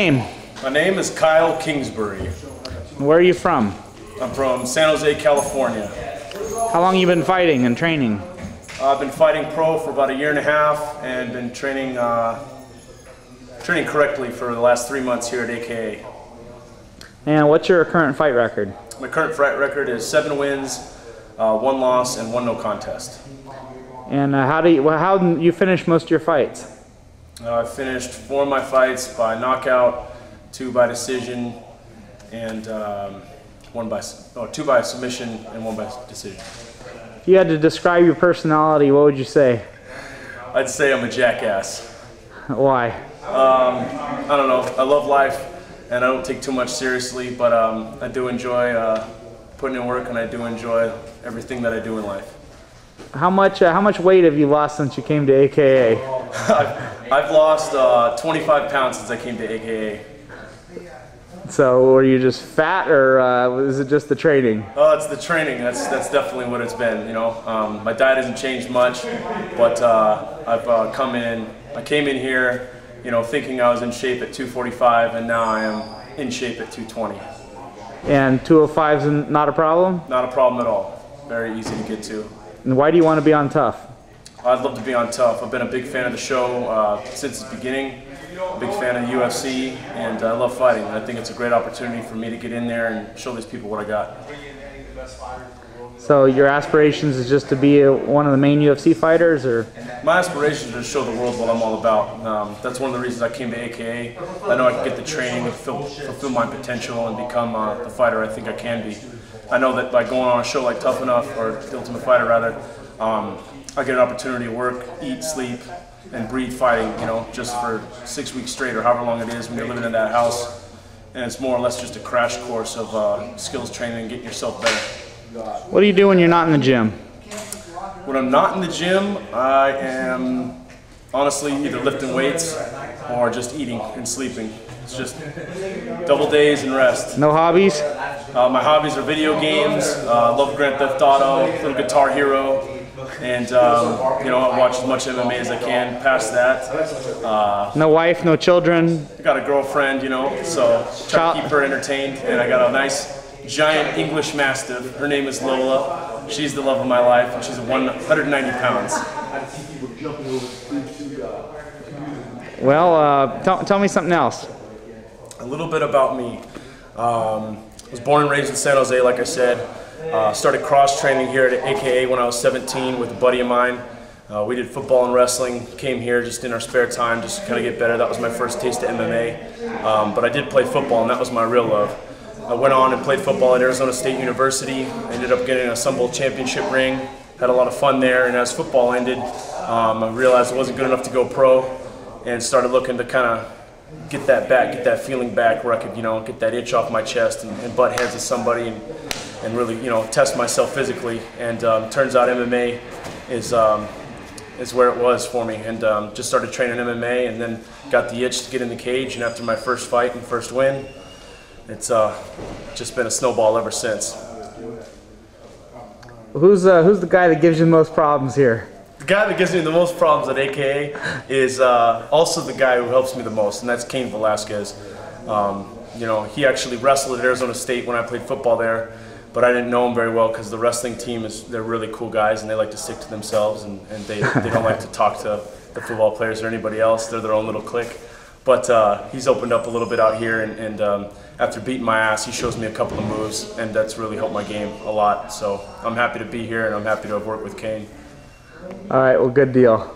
Name? My name is Kyle Kingsbury. Where are you from? I'm from San Jose, California. How long have you been fighting and training? I've been fighting pro for about 1.5 years and been training correctly for the last 3 months here at AKA. And what's your current fight record? My current fight record is 7 wins, 1 loss, and 1 no contest. And how do you finish most of your fights? I finished 4 of my fights by knockout, 2 by decision, and 2 by submission and 1 by decision. If you had to describe your personality, what would you say? I'd say I'm a jackass. Why? I don't know. I love life, and I don't take too much seriously, but I do enjoy putting in work, and I do enjoy everything that I do in life. How much weight have you lost since you came to AKA? I've lost 25 pounds since I came to AKA. So were you just fat, or is it just the training? Oh, it's the training. That's definitely what it's been. You know, my diet hasn't changed much, but I've I came in here, you know, thinking I was in shape at 245, and now I am in shape at 220. And 205 is not a problem? Not a problem at all. Very easy to get to. And why do you want to be on TUF? I'd love to be on TUF. I've been a big fan of the show since its beginning. A big fan of the UFC, and I love fighting. I think it's a great opportunity for me to get in there and show these people what I got. So your aspirations is just to be one of the main UFC fighters, or? My aspirations are to show the world what I'm all about. That's one of the reasons I came to AKA. I know I can get the training and fulfill my potential and become the fighter I think I can be. I know that by going on a show like Tough Enough, or The Ultimate Fighter rather, I get an opportunity to work, eat, sleep, and breathe fighting, you know, just for 6 weeks straight or however long it is when you're living in that house. And it's more or less just a crash course of skills training and getting yourself better. What do you do when you're not in the gym? When I'm not in the gym, I am honestly either lifting weights or just eating and sleeping. It's just double days and rest. No hobbies? My hobbies are video games. Love Grand Theft Auto, little Guitar Hero, and you know, I watch as much MMA as I can. Past that, no wife, no children. I got a girlfriend, you know, so try to keep her entertained. And I got a nice giant English Mastiff. Her name is Lola. She's the love of my life, and she's 190 pounds. Well, tell me something else. A little bit about me. I was born and raised in San Jose, like I said. Started cross-training here at AKA when I was 17 with a buddy of mine. We did football and wrestling, came here just in our spare time just to kind of get better. That was my first taste of MMA. But I did play football, and that was my real love. I went on and played football at Arizona State University. Ended up getting a Sun Bowl championship ring. Had a lot of fun there, and as football ended, I realized I wasn't good enough to go pro, and started looking to kind of get that back, get that feeling back where I could, you know, get that itch off my chest and butt heads with somebody and really, you know, test myself physically. And turns out MMA is where it was for me, and just started training MMA, and then got the itch to get in the cage. And after my first fight and first win, it's just been a snowball ever since. Who's the guy that gives you the most problems here? The guy that gives me the most problems at AKA is also the guy who helps me the most, and that's Cain Velasquez. You know, he actually wrestled at Arizona State when I played football there, but I didn't know him very well because the wrestling team they're really cool guys, and they like to stick to themselves, and they don't like to talk to the football players or anybody else. They're their own little clique. But he's opened up a little bit out here, and after beating my ass, he shows me a couple of moves, and that's really helped my game a lot. So I'm happy to be here, and I'm happy to have worked with Cain. All right, well, good deal.